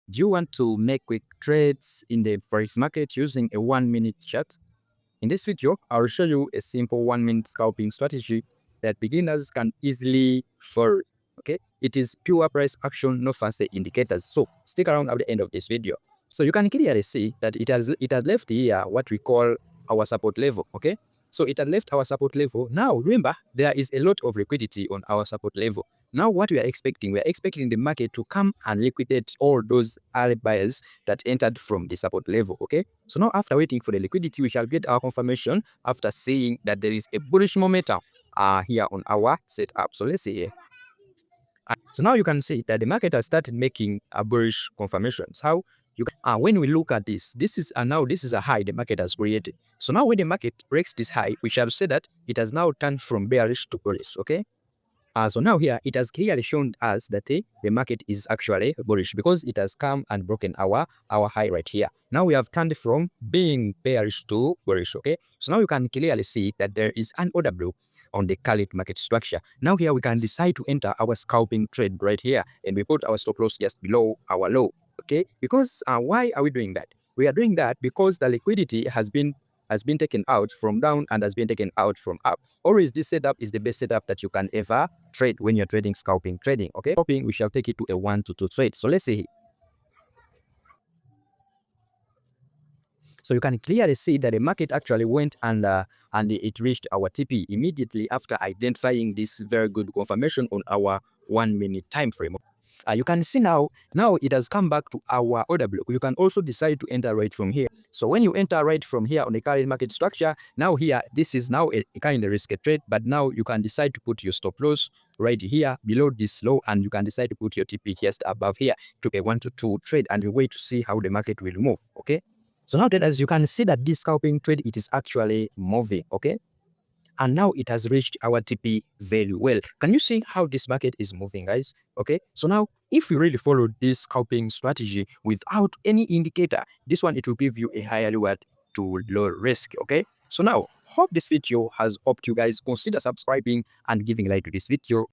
Do you want to make quick trades in the Forex market using a 1-minute chart? In this video, I'll show you a simple 1-minute scalping strategy that beginners can easily follow. Okay, it is pure price action, no fancy indicators. So stick around at the end of this video. So you can clearly see that it has left here what we call our support level. Okay, so it had left our support level. Now remember, there is a lot of liquidity on our support level. Now what we are expecting the market to come and liquidate all those early buyers that entered from the support level. Okay, so now after waiting for the liquidity, we shall get our confirmation after seeing that there is a bullish momentum here on our setup. So let's see here. So now you can see that the market has started making a bullish confirmations. How you can, when we look at this is now this is a high the market has created. So now when the market breaks this high, we shall say that it has now turned from bearish to bullish. Okay. So now here, it has clearly shown us that the market is actually bullish because it has come and broken our high right here. Now we have turned from being bearish to bullish, okay? So now you can clearly see that there is an order block on the current market structure. Now here we can decide to enter our scalping trade right here, and we put our stop loss just below our low, okay? Because why are we doing that? We are doing that because the liquidity has been taken out from down and has been taken out from up. Always this setup is the best setup that you can ever trade when you're trading scalping trading. Okay, scalping, we shall take it to a 1 to 2 trade. So let's see. So you can clearly see that the market actually went and it reached our TP immediately after identifying this very good confirmation on our 1-minute time frame. You can see now it has come back to our order block. You can also decide to enter right from here. So when you enter right from here on the current market structure, now here, this is now a kind of risky trade, but now you can decide to put your stop loss right here below this low, and you can decide to put your TP just above here to a 1 to 2 trade, and you wait to see how the market will move, okay? So now that as you can see that this scalping trade, it is actually moving, okay? And now it has reached our TP very well. Can you see how this market is moving, guys? Okay, so now if you really follow this scalping strategy without any indicator, this one, it will give you a higher reward to low risk. Okay, so now hope this video has helped you guys. Consider subscribing and giving a like to this video.